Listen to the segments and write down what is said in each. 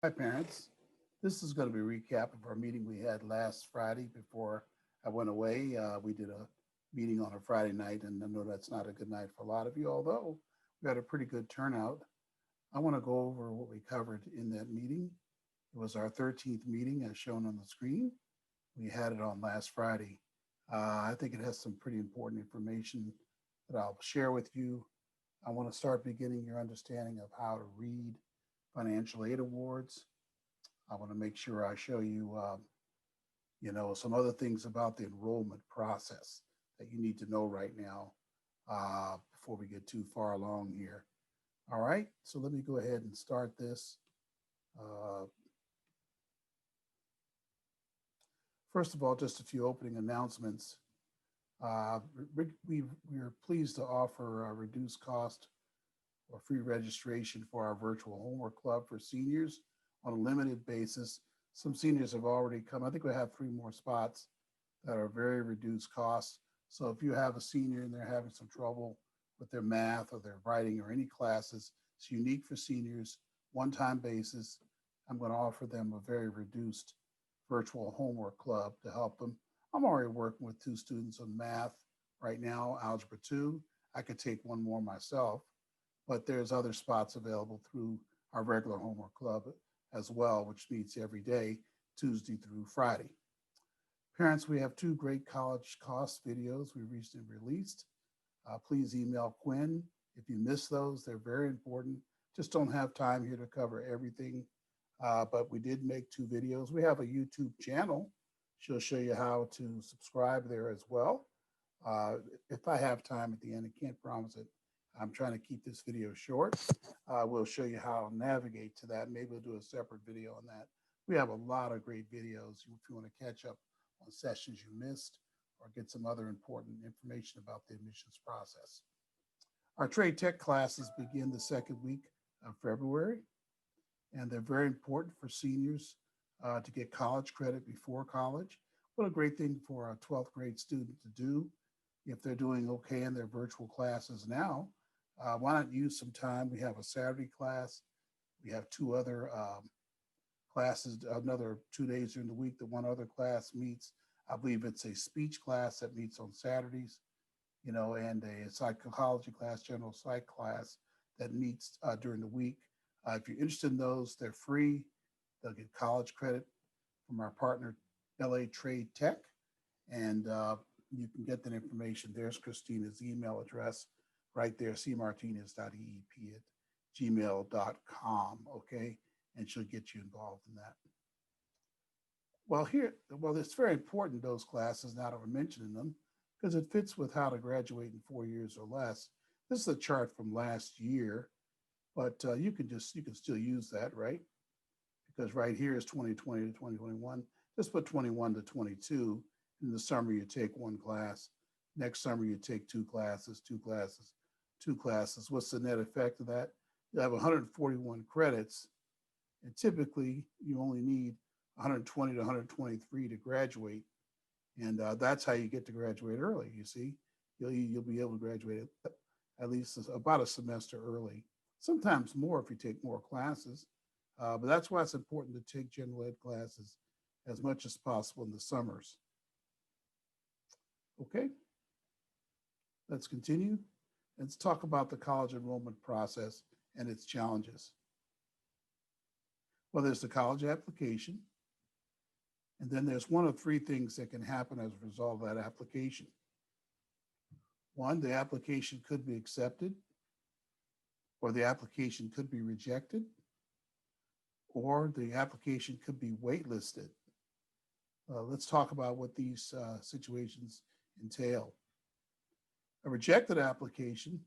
Hi, parents. This is going to be a recap of our meeting we had last Friday before I went away. We did a meeting on a Friday night, and I know that's not a good night for a lot of you, although we had a pretty good turnout. I want to go over what we covered in that meeting. It was our 13th meeting, as shown on the screen. We had it on last Friday. I think it has some pretty important information that I'll share with you. I want to start beginning your understanding of how to read financial aid awards. I want to make sure I show you, some other things about the enrollment process that you need to know right now before we get too far along here. All right, so let me go ahead and start this. Uh, First of all, just a few opening announcements. Uh, we are pleased to offer a reduced cost or free registration for our virtual homework club for seniors on a limited basis. Some seniors have already come. I think we have 3 more spots that are very reduced costs. So if you have a senior and they're having some trouble with their math or their writing or any classes, it's unique for seniors, one-time basis. I'm going to offer them a very reduced virtual homework club to help them. I'm already working with 2 students on math right now, Algebra 2. I could take one more myself, but there's other spots available through our regular homework club as well, which meets every day, Tuesday through Friday. Parents, we have 2 great college cost videos we recently released. Please email Quinn if you miss those. They're very important. Just don't have time here to cover everything, but we did make 2 videos. We have a YouTube channel. She'll show you how to subscribe there as well. Uh, if I have time at the end, I can't promise it. I'm trying to keep this video short. We'll show you how to navigate to that. Maybe we'll do a separate video on that. We have a lot of great videos if you want to catch up on sessions you missed or get some other important information about the admissions process. Our trade tech classes begin the second week of February, and they're very important for seniors to get college credit before college. What a great thing for a 12th grade student to do if they're doing okay in their virtual classes now. Why not use some time? We have a Saturday class. We have 2 other classes, another 2 days during the week that one other class meets. I believe it's a speech class that meets on Saturdays, and a psychology class, general psych class that meets during the week. If you're interested in those, they're free. They'll get college credit from our partner, LA Trade Tech, and you can get that information. There's Christina's email address right there, cmartinez.eep@gmail.com, okay? And she'll get you involved in that. Well, it's very important, those classes, now that we're mentioning them, because it fits with how to graduate in 4 years or less. This is a chart from last year, but you can still use that, right? Because right here is 2020 to 2021. Just put 21 to 22. In the summer, you take 1 class. Next summer, you take 2 classes, 2 classes, 2 classes. What's the net effect of that? You have 141 credits, and typically you only need 120 to 123 to graduate, and that's how you get to graduate early. You see, you'll be able to graduate at least about a semester early. Sometimes more if you take more classes, but that's why it's important to take general ed classes as much as possible in the summers. Okay, let's continue. Let's talk about the college enrollment process and its challenges. Well, there's the college application, and then there's one of 3 things that can happen as a result of that application. One, the application could be accepted, or the application could be rejected, or the application could be waitlisted. Let's talk about what these situations entail. A rejected application,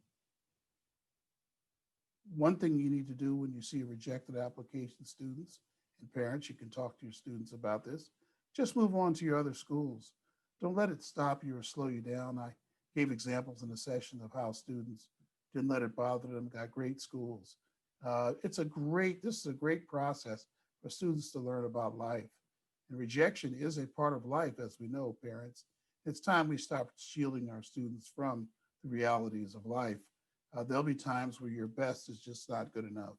one thing you need to do when you see a rejected application, students and parents, you can talk to your students about this, just move on to your other schools. Don't let it stop you or slow you down. I gave examples in the session of how students didn't let it bother them, got great schools. This is a great process for students to learn about life. And rejection is a part of life, as we know, parents. It's time we stop shielding our students from the realities of life. There'll be times where your best is just not good enough.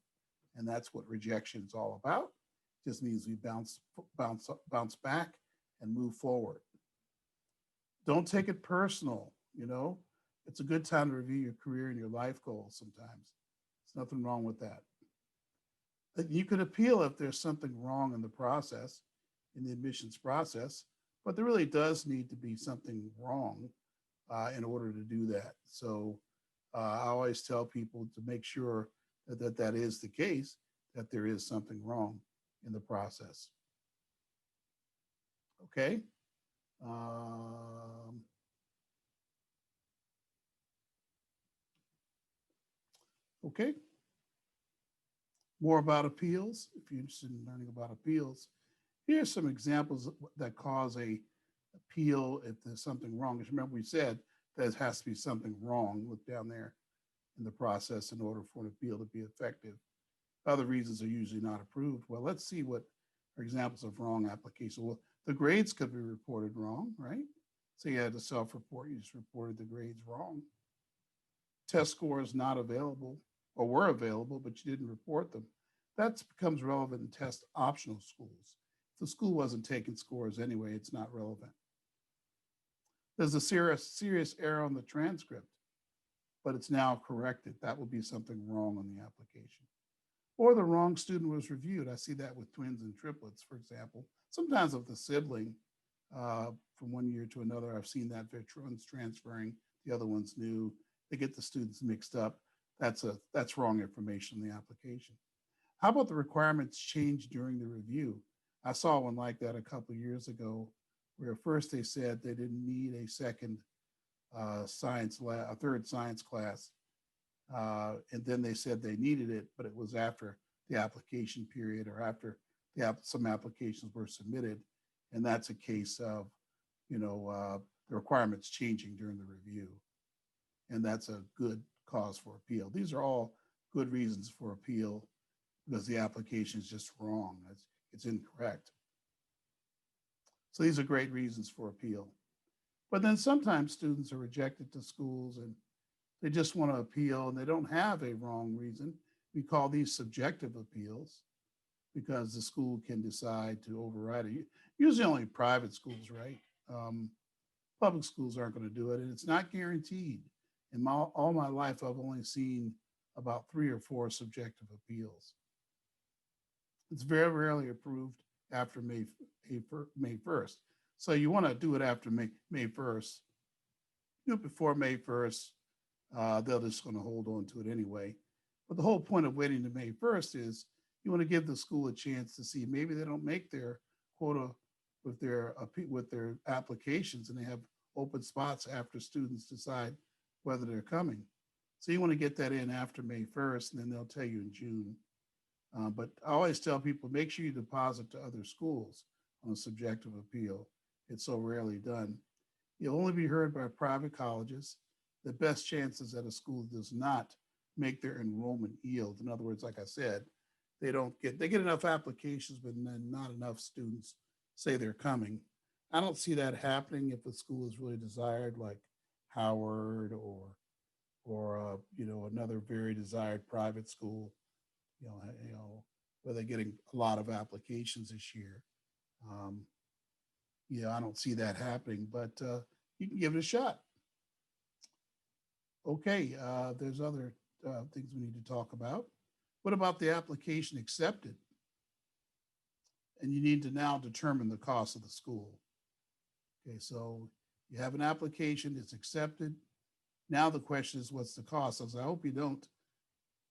And that's what rejection is all about. Just means we bounce back and move forward. Don't take it personal. It's a good time to review your career and your life goals sometimes. There's nothing wrong with that. You could appeal if there's something wrong in the process, in the admissions process, but there really does need to be something wrong in order to do that. So I always tell people to make sure that is the case, that there is something wrong in the process. Okay. Um, okay. More about appeals. If you're interested in learning about appeals, here are some examples that cause a appeal if there's something wrong. Because remember, we said there has to be something wrong. Look down there in the process in order for an appeal to be effective. Other reasons are usually not approved. Well, let's see what are examples of wrong application. Well, the grades could be reported wrong, right? So you had to self-report, you just reported the grades wrong. Test scores not available or were available, but you didn't report them. That becomes relevant in test optional schools. If the school wasn't taking scores anyway, it's not relevant. There's a serious error on the transcript, but it's now corrected. That would be something wrong on the application. Or the wrong student was reviewed. I see that with twins and triplets, for example. Sometimes with the sibling from one year to another, I've seen that one's transferring, the other one's new. They get the students mixed up. That's wrong information in the application. How about the requirements changed during the review? I saw one like that a couple of years ago, where first they said they didn't need a second a third science class. And then they said they needed it, but it was after the application period or after some applications were submitted. And that's a case of, the requirements changing during the review. And that's a good cause for appeal. These are all good reasons for appeal because the application is just wrong. It's incorrect. So these are great reasons for appeal. But then sometimes students are rejected to schools and they just want to appeal and they don't have a wrong reason. We call these subjective appeals because the school can decide to override it. Usually only private schools, right? Public schools aren't going to do it, and it's not guaranteed. In all my life, I've only seen about 3 or 4 subjective appeals. It's very rarely approved after May 1st. So you want to do it after May 1st. Do it before May 1st. They're just going to hold on to it anyway. But the whole point of waiting to May 1st is you want to give the school a chance to see maybe they don't make their quota with their applications and they have open spots after students decide whether they're coming. So you want to get that in after May 1st, and then they'll tell you in June. But I always tell people, make sure you deposit to other schools on a subjective appeal. It's so rarely done. You'll only be heard by private colleges. The best chances that a school does not make their enrollment yield. In other words, like I said, they get enough applications, but then not enough students say they're coming. I don't see that happening if a school is really desired, like Howard or another very desired private school, where they're getting a lot of applications this year. I don't see that happening, but you can give it a shot. Okay, there's other things we need to talk about. What about the application accepted? And you need to now determine the cost of the school. Okay, so you have an application, it's accepted. Now the question is, what's the cost? I hope you don't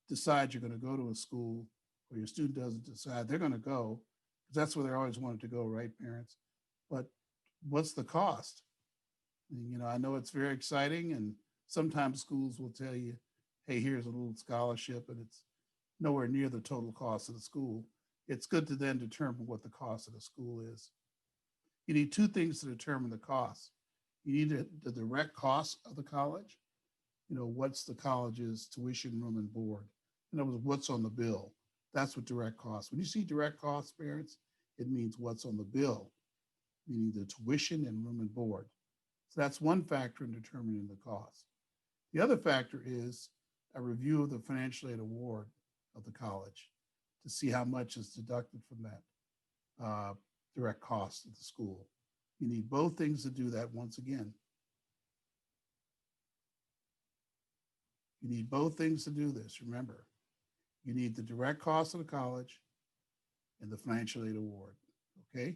decide you're going to go to a school or your student doesn't decide they're going to go, because that's where they always wanted to go, right, parents? But what's the cost? And, I know it's very exciting, and sometimes schools will tell you, hey, here's a little scholarship, and it's nowhere near the total cost of the school. It's good to then determine what the cost of the school is. You need 2 things to determine the cost. You need the direct cost of the college. What's the college's tuition, room, and board? In other words, what's on the bill? That's what direct costs. When you see direct costs, parents, it means what's on the bill, meaning the tuition and room and board. So that's one factor in determining the cost. The other factor is a review of the financial aid award of the college to see how much is deducted from that. uh, direct costs of the school. You need both things to do that. Once again, you need both things to do this. Remember, you need the direct cost of the college and the financial aid award. Okay.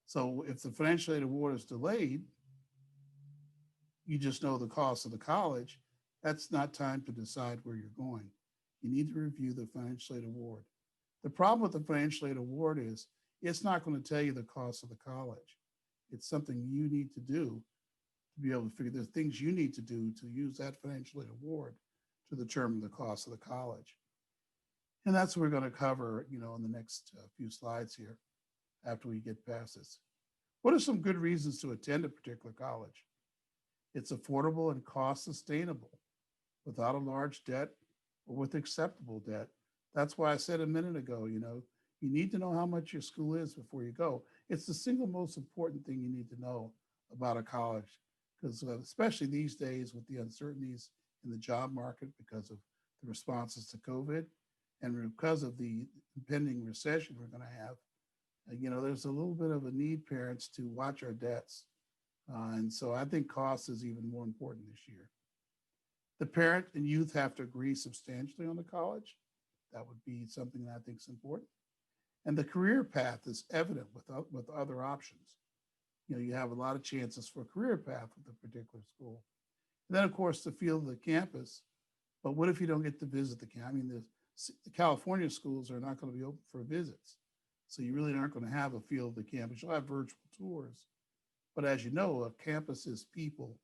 So if the financial aid award is delayed, you just know the cost of the college. That's not time to decide where you're going. You need to review the financial aid award. The problem with the financial aid award is it's not going to tell you the cost of the college. It's something you need to do to be able to figure there's things you need to do to use that financial aid award to determine the cost of the college. And that's what we're going to cover, in the next few slides here after we get past this. What are some good reasons to attend a particular college? It's affordable and cost sustainable without a large debt or with acceptable debt. That's why I said a minute ago, you need to know how much your school is before you go. It's the single most important thing you need to know about a college, because especially these days with the uncertainties in the job market because of the responses to COVID and because of the impending recession we're going to have, there's a little bit of a need, parents, to watch our debts. And so I think cost is even more important this year. The parent and youth have to agree substantially on the college. That would be something that I think is important. And the career path is evident with other options. You have a lot of chances for a career path with a particular school. And then, of course, the feel of the campus. But what if you don't get to visit the campus? I mean, the California schools are not going to be open for visits. So you really aren't going to have a feel of the campus. You'll have virtual tours. But as you know, a campus is people,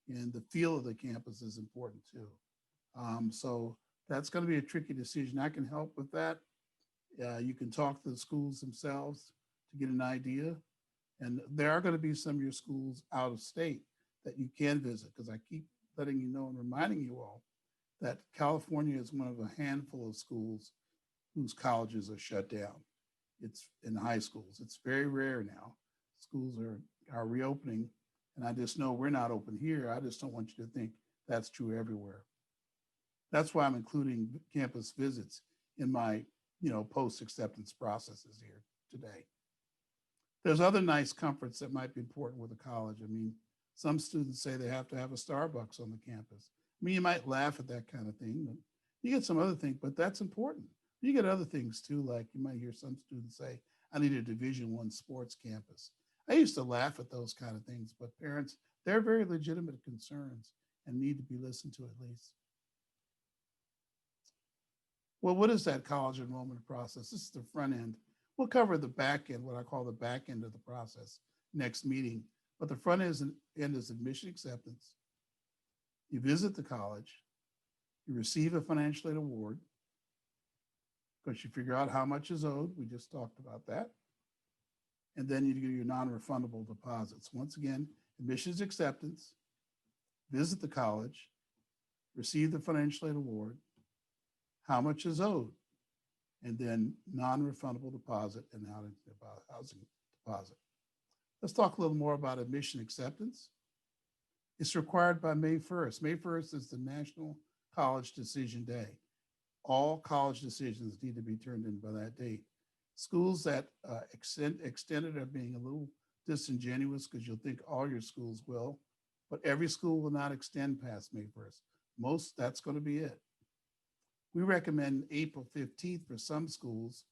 and the feel of the campus is important too. So that's going to be a tricky decision. I can help with that. You can talk to the schools themselves to get an idea. And there are going to be some of your schools out of state that you can visit, because I keep letting you know and reminding you all that California is one of a handful of schools whose colleges are shut down. It's in high schools. It's very rare now. Schools are reopening, and I just know we're not open here. I just don't want you to think that's true everywhere. That's why I'm including campus visits in my, post-acceptance processes here today. There's other nice comforts that might be important with a college. I mean, some students say they have to have a Starbucks on the campus. I mean, you might laugh at that kind of thing, but you get some other things, but that's important. You get other things too, like you might hear some students say, I need a Division I sports campus. I used to laugh at those kind of things, but parents, they're very legitimate concerns and need to be listened to at least. Well, what is that college enrollment process? This is the front end. We'll cover the back end, what I call the back end of the process, next meeting. But the front end is admission acceptance. You visit the college, you receive a financial aid award because you figure out how much is owed. We just talked about that. And then you do your non-refundable deposits. Once again, admissions acceptance, visit the college, receive the financial aid award, how much is owed, and then non-refundable deposit and housing deposit. Let's talk a little more about admission acceptance. It's required by May 1st. May 1st is the National College Decision Day. All college decisions need to be turned in by that date. Schools that extended are being a little disingenuous because you'll think all your schools will, but every school will not extend past May 1st. That's going to be it. We recommend April 15th for some schools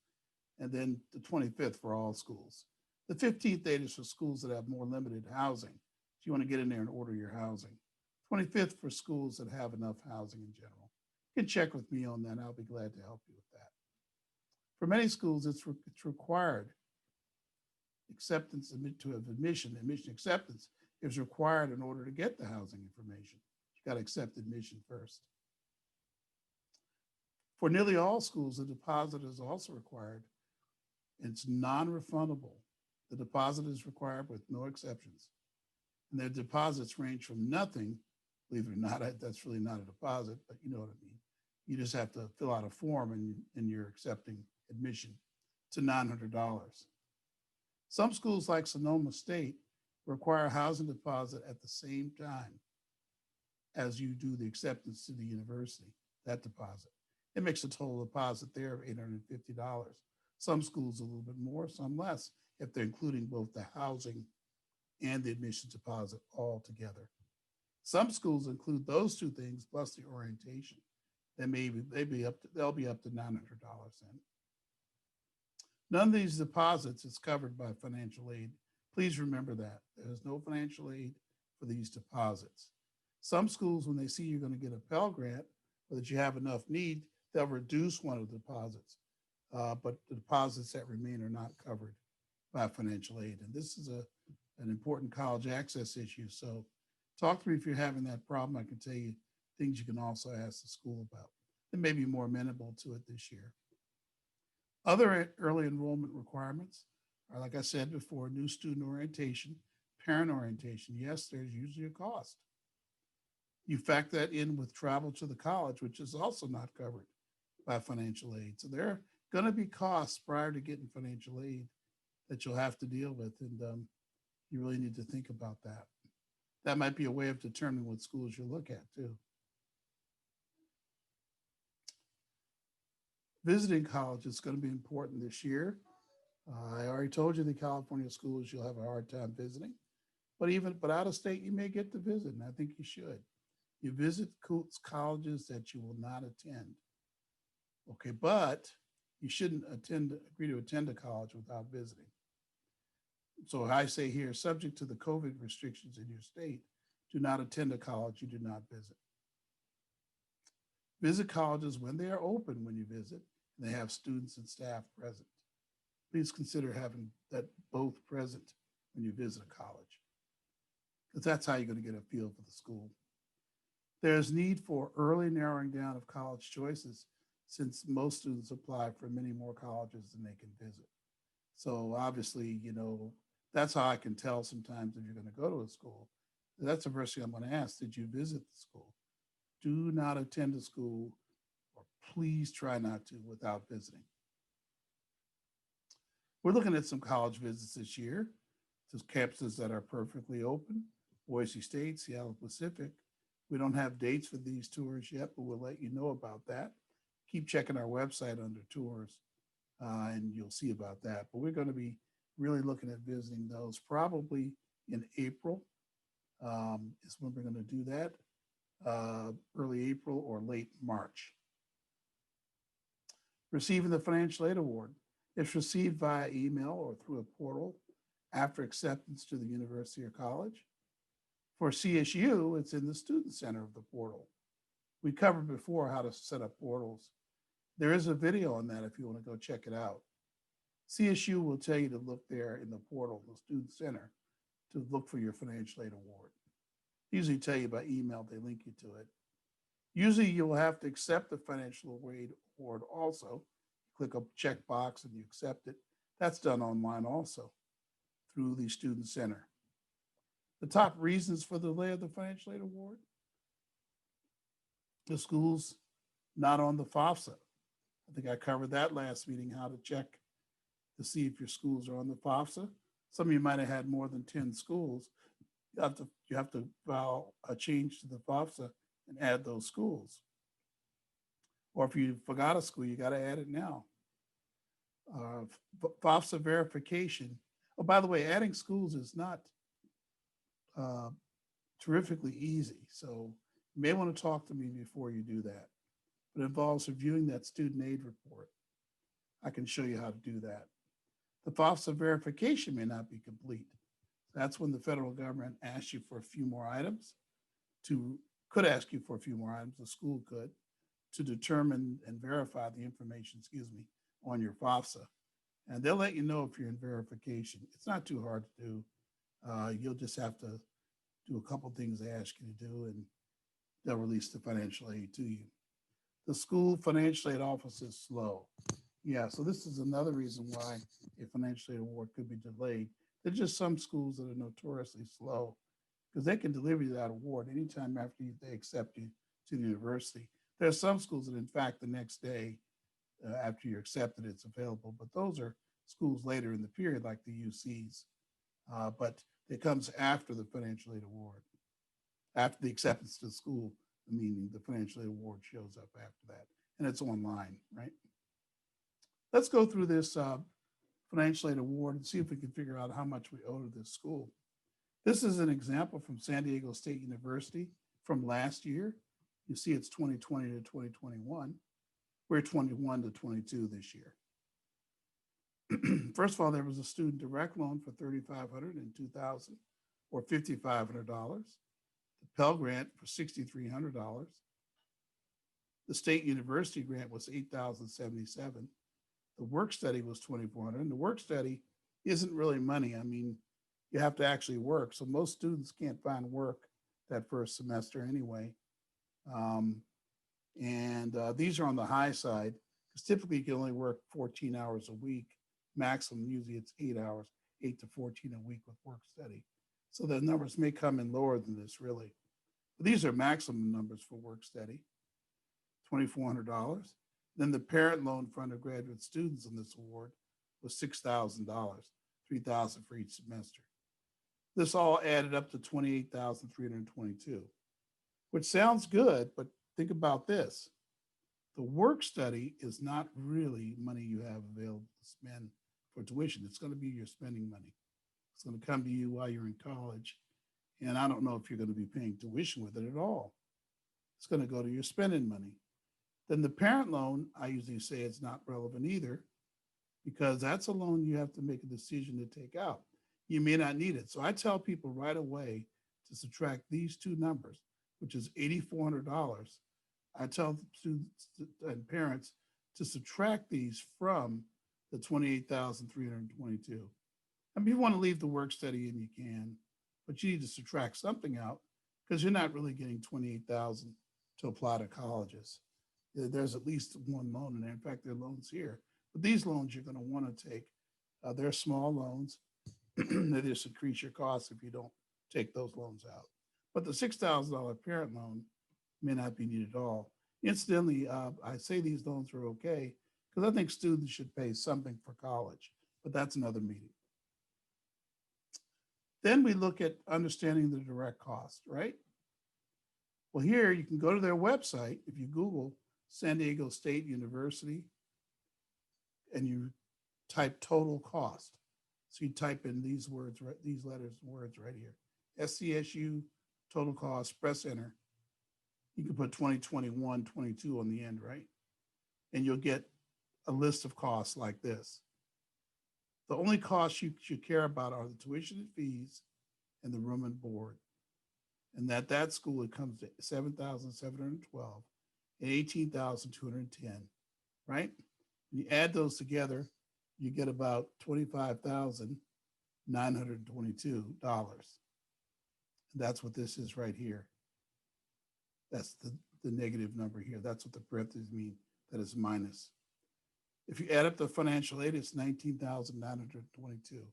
and then the 25th for all schools. The 15th date is for schools that have more limited housing. If you want to get in there and order your housing. 25th for schools that have enough housing in general. You can check with me on that. I'll be glad to help you with that. For many schools, it's required. Acceptance to have admission acceptance is required in order to get the housing information. You got to accept admission first. For nearly all schools, the deposit is also required. It's non-refundable. The deposit is required with no exceptions. And their deposits range from nothing, believe it or not, that's really not a deposit, but you know what I mean. You just have to fill out a form and you're accepting admission to $900. Some schools like Sonoma State require a housing deposit at the same time as you do the acceptance to the university, that deposit. It makes a total deposit there of $850. Some schools a little bit more, some less, if they're including both the housing and the admissions deposit all together. Some schools include those two things plus the orientation. They'll be up to $900 in. None of these deposits is covered by financial aid. Please remember that. There's no financial aid for these deposits. Some schools, when they see you're going to get a Pell Grant or that you have enough need, they'll reduce one of the deposits. But the deposits that remain are not covered by financial aid. And this is an important college access issue. So talk to me if you're having that problem. I can tell you things you can also ask the school about. It may be more amenable to it this year. Other early enrollment requirements are, like I said before, new student orientation, parent orientation. Yes, there's usually a cost. You factor that in with travel to the college, which is also not covered by financial aid. So there are going to be costs prior to getting financial aid that you'll have to deal with. And you really need to think about that. That might be a way of determining what schools you look at too. Visiting college is going to be important this year. I already told you the California schools you'll have a hard time visiting, but out of state you may get to visit, and I think you should. You visit colleges that you will not attend. Okay, but you shouldn't agree to attend a college without visiting. So I say here, subject to the COVID restrictions in your state, do not attend a college you do not visit. Visit colleges when they are open when you visit, and they have students and staff present. Please consider having that both present when you visit a college, because that's how you're going to get a feel for the school. There's need for early narrowing down of college choices, since most students apply for many more colleges than they can visit. So obviously, that's how I can tell sometimes if you're going to go to a school. That's the first thing I'm going to ask. Did you visit the school? Do not attend a school, or please try not to, without visiting. We're looking at some college visits this year to campuses that are perfectly open: Boise State, Seattle Pacific. We don't have dates for these tours yet, but we'll let you know about that. Keep checking our website under tours, and you'll see about that. But we're going to be really looking at visiting those probably in April is when we're going to do that. Early April or late March. Receiving the financial aid award. It's received via email or through a portal after acceptance to the university or college. For CSU, it's in the student center of the portal. We covered before how to set up portals. There is a video on that if you want to go check it out. CSU will tell you to look there in the portal, the student center, to look for your financial aid award. Usually tell you by email, they link you to it. Usually you'll have to accept the financial aid award also. Click a checkbox and you accept it. That's done online also through the Student Center. The top reasons for the delay of the financial aid award: the school's not on the FAFSA. I think I covered that last meeting, how to check to see if your schools are on the FAFSA. Some of you might have had more than 10 schools. You have to file a change to the FAFSA and add those schools. Or if you forgot a school, you got to add it now. FAFSA verification. Oh, by the way, adding schools is not terrifically easy. So you may want to talk to me before you do that. But it involves reviewing that student aid report. I can show you how to do that. The FAFSA verification may not be complete. That's when the federal government asks you for a few more items, could ask you for a few more items, the school could, to determine and verify the information, on your FAFSA. And they'll let you know if you're in verification. It's not too hard to do. You'll just have to do a couple things they ask you to do, and they'll release the financial aid to you. The school financial aid office is slow. Yeah, so this is another reason why a financial aid award could be delayed. There's just some schools that are notoriously slow, because they can deliver you that award anytime after they accept you to the university. There are some schools that, in fact, the next day after you're accepted, it's available. But those are schools later in the period, like the UCs. But it comes after the financial aid award, after the acceptance to the school, meaning the financial aid award shows up after that. And it's online, right? Let's go through this financial aid award and see if we can figure out how much we owe to this school. This is an example from San Diego State University from last year. You see it's 2020 to 2021. We're 21 to 22 this year. First of all, there was a student direct loan for $3,500 and $2,000 or $5,500. The Pell Grant for $6,300. The State University grant was $8,077. The work study was $2,400. And the work study isn't really money. I mean, you have to actually work. So most students can't find work that first semester anyway. These are on the high side because typically you can only work 14 hours a week. Maximum, usually it's 8 hours, 8 to 14 a week with work study. So the numbers may come in lower than this really. But these are maximum numbers for work study, $2,400. Then the parent loan for undergraduate students in this award was $6,000, $3,000 for each semester. This all added up to $28,322, which sounds good, but think about this. The work study is not really money you have available to spend for tuition. It's going to be your spending money. It's going to come to you while you're in college. And I don't know if you're going to be paying tuition with it at all. It's going to go to your spending money. Then the parent loan, I usually say it's not relevant either because that's a loan you have to make a decision to take out. You may not need it. So I tell people right away to subtract these two numbers, which is $8,400. I tell students and parents to subtract these from the $28,322. And if you want to leave the work study in, you can, but you need to subtract something out because you're not really getting $28,000 to apply to colleges. There's at least one loan in there. In fact, there are loans here. But these loans you're going to want to take. They're small loans. They just increase your costs if you don't take those loans out. But the $6,000 parent loan may not be needed at all. Incidentally, I say these loans are okay because I think students should pay something for college, but that's another meeting. Then we look at understanding the direct cost, right? Well, here you can go to their website. If you Google San Diego State University and you type total cost. So you type in these words, these letters and words right here. SCSU total cost, press enter. You can put 2021, 22 on the end, right? And you'll get a list of costs like this. The only costs you should care about are the tuition and fees and the room and board. And at that school, it comes to $7,712 and $18,210, right? When you add those together, you get about $25,922. That's what this is right here. That's the negative number here. That's what the parentheses mean, that is minus. If you add up the financial aid, it's $19,922.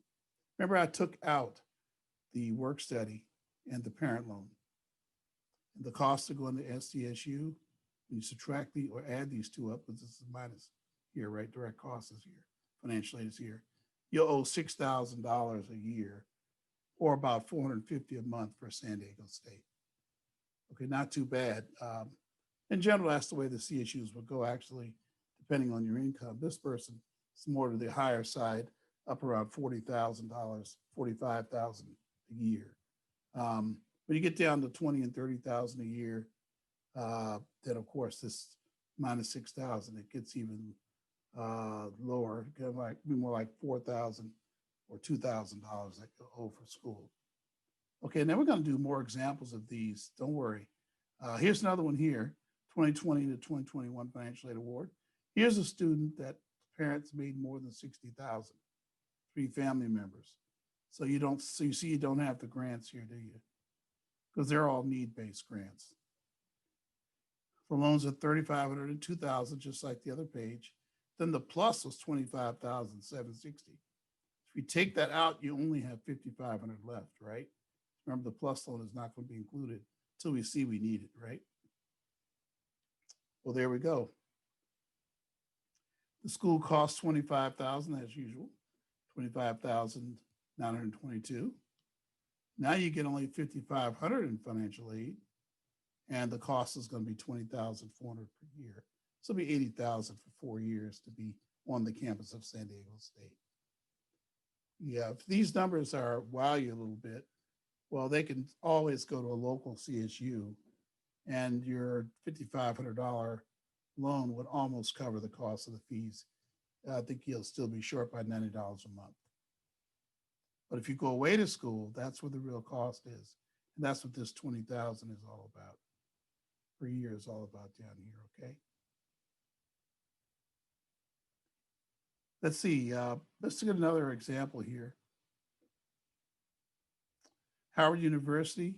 Remember, I took out the work study and the parent loan. And the cost of going to SDSU, when you subtract or add these two up, because this is minus here, right? Direct cost is here, financial aid is here. You'll owe $6,000 a year or about $450 a month for San Diego State. Okay, not too bad. In general, that's the way the CSUs will go, actually, depending on your income. This person is more to the higher side, up around $40,000, $45,000 a year. When you get down to $20,000 and $30,000 a year, then of course this minus $6,000, it gets even lower. It might be more like $4,000 or $2,000 that you owe for school. Okay, now we're going to do more examples of these. Don't worry. Here's another one here, 2020 to 2021 Financial Aid Award. Here's a student that parents made more than $60,000, 3 family members. So you see you don't have the grants here, do you? Because they're all need-based grants. For loans of $3,500 and $2,000, just like the other page. Then the plus was $25,760. If you take that out, you only have $5,500 left, right? Remember, the plus loan is not going to be included until we see we need it, right? Well, there we go. The school costs $25,000 as usual, $25,922. Now you get only $5,500 in financial aid, and the cost is going to be $20,400 per year. So it'll be $80,000 for 4 years to be on the campus of San Diego State. Yeah, if these numbers are wow you a little bit, well, they can always go to a local CSU and your $5,500 loan would almost cover the cost of the fees. I think you'll still be short by $90 a month. But if you go away to school, that's where the real cost is. And that's what this 20,000 is all about. Per year is all about down here, okay? Let's see, let's get another example here. Howard University,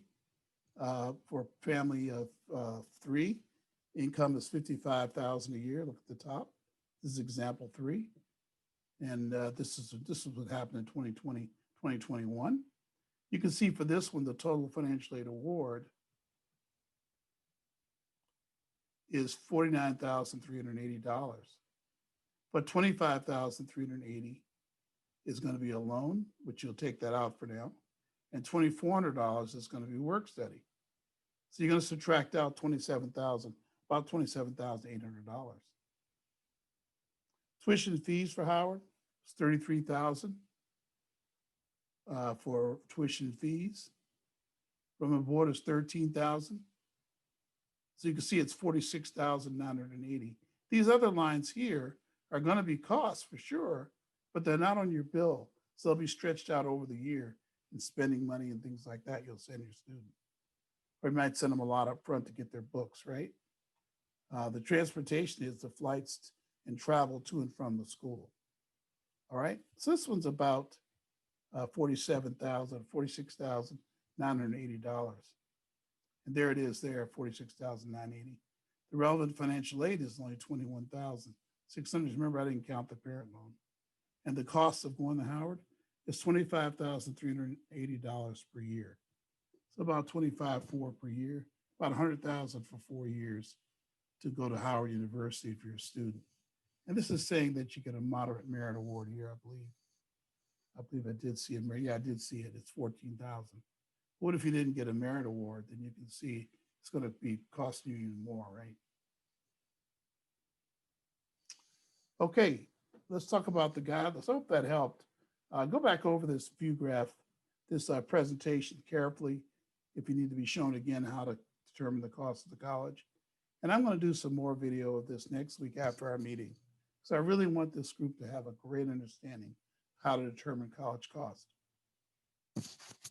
for a family of 3, income is $55,000 a year. Look at the top. This is example 3. And this is what happened in 2020, 2021. You can see for this one, the total financial aid award is $49,380. But $25,380 is going to be a loan, which you'll take that out for now. And $2,400 is going to be work study. So you're going to subtract out $27,000, about $27,800. Tuition fees for Howard is $33,000 for tuition fees. Room and board is $13,000. So you can see it's $46,980. These other lines here are going to be costs for sure, but they're not on your bill. So they'll be stretched out over the year and spending money and things like that you'll send your student. Or you might send them a lot up front to get their books, right? The transportation is the flights and travel to and from the school. All right, so this one's about $46,980. And there it is there, $46,980. The relevant financial aid is only $21,600. Remember, I didn't count the parent loan. And the cost of going to Howard is $25,380 per year. So about $25,400 per year, about $100,000 for 4 years to go to Howard University if you're a student. And this is saying that you get a moderate merit award here, I believe. I did see it. Yeah, I did see it. It's $14,000. What if you didn't get a merit award? Then you can see it's going to be costing you even more, right? Okay, let's talk about the guidelines. I hope that helped. Go back over this view graph, this presentation carefully if you need to be shown again how to determine the cost of the college. And I'm going to do some more video of this next week after our meeting. So I really want this group to have a great understanding how to determine college cost.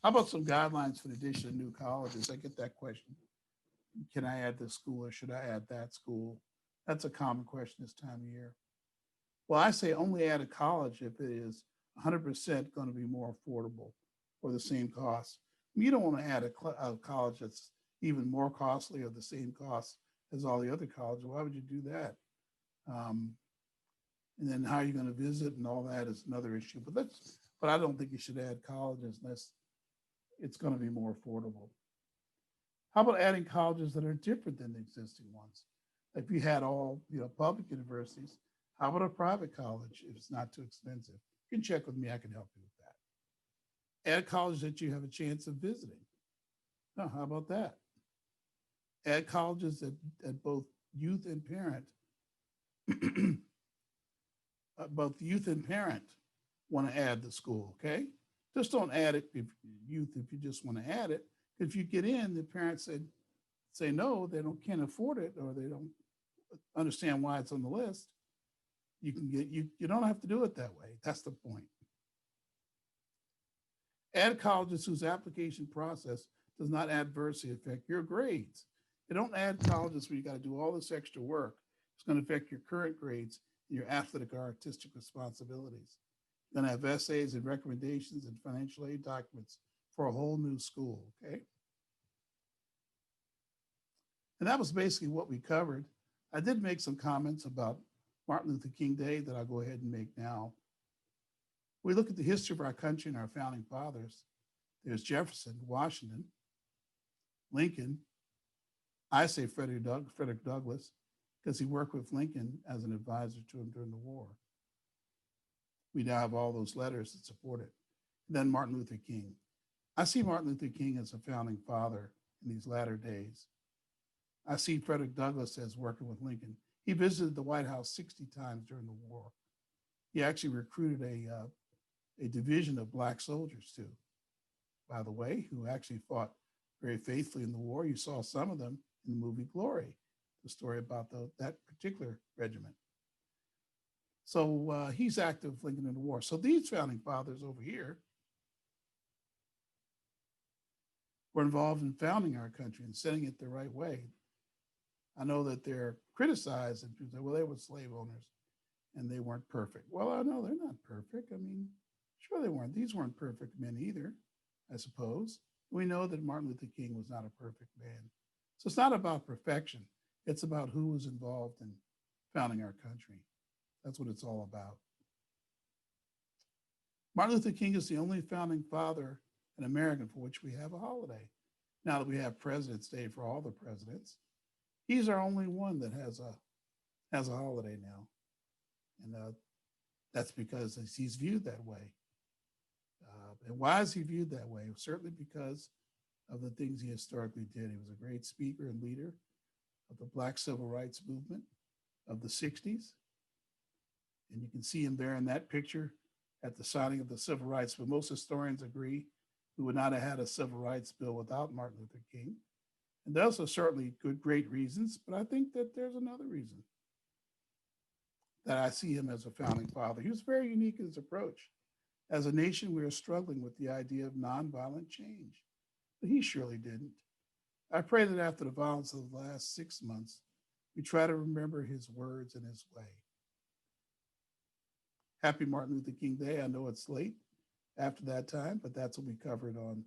How about some guidelines for the addition of new colleges? I get that question. Can I add this school or should I add that school? That's a common question this time of year. Well, I say only add a college if it is 100% going to be more affordable or the same cost. You don't want to add a college that's even more costly or the same cost as all the other colleges. Why would you do that? And then how are you going to visit and all that is another issue. But I don't think you should add colleges unless it's going to be more affordable. How about adding colleges that are different than the existing ones? If you had all public universities, how about a private college if it's not too expensive? You can check with me. I can help you with that. Add colleges that you have a chance of visiting. Oh, how about that? Add colleges that both youth and parent want to add the school, okay? Just don't add it if you just want to add it. If you get in, the parents say no, they can't afford it or they don't understand why it's on the list. You don't have to do it that way. That's the point. Add colleges whose application process does not adversely affect your grades. You don't add colleges where you got to do all this extra work. It's going to affect your current grades and your athletic or artistic responsibilities. You're going to have essays and recommendations and financial aid documents for a whole new school, okay? And that was basically what we covered. I did make some comments about Martin Luther King Day that I'll go ahead and make now. We look at the history of our country and our founding fathers. There's Jefferson, Washington, Lincoln. I say Frederick Douglass, because he worked with Lincoln as an advisor to him during the war. We now have all those letters that support it. And then Martin Luther King. I see Martin Luther King as a founding father in these latter days. I see Frederick Douglass as working with Lincoln. He visited the White House 60 times during the war He actually recruited a division of Black soldiers too, by the way, who actually fought very faithfully in the war. You saw some of them in the movie Glory, the story about that particular regiment. So he's active linking in the war. So these founding fathers over here were involved in founding our country and setting it the right way. I know that they're criticized and people say, well, they were slave owners and they weren't perfect. Well, I know they're not perfect. I mean, sure they weren't. These weren't perfect men either, I suppose. We know that Martin Luther King was not a perfect man. So it's not about perfection. It's about who was involved in founding our country. That's what it's all about. Martin Luther King is the only founding father in America for which we have a holiday. Now that we have President's Day for all the presidents, he's our only one that has a holiday now, and that's because he's viewed that way. And why is he viewed that way? Certainly because of the things he historically did. He was a great speaker and leader of the Black Civil Rights Movement of the 60s. And you can see him there in that picture at the signing of the Civil Rights Bill. Most historians agree we would not have had a civil rights bill without Martin Luther King. And those are certainly great reasons, but I think that there's another reason that I see him as a founding father. He was very unique in his approach. As a nation, we are struggling with the idea of nonviolent change, but he surely didn't. I pray that after the violence of the last 6 months, we try to remember his words and his way. Happy Martin Luther King Day. I know it's late after that time, but that's what we covered on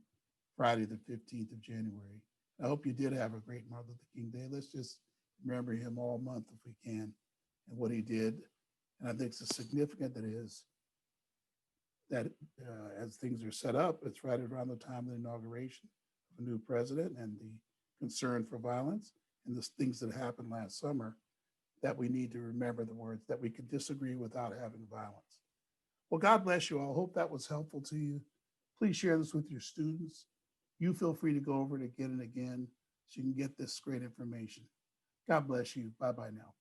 Friday, the 15th of January. I hope you did have a great Martin Luther King Day. Let's just remember him all month if we can and what he did. And I think it's significant that is that as things are set up, it's right around the time of the inauguration of a new president and the concern for violence and the things that happened last summer, that we need to remember the words that we can disagree without having violence. Well, God bless you all. Hope that was helpful to you. Please share this with your students. You feel free to go over it again and again so you can get this great information. God bless you. Bye-bye now.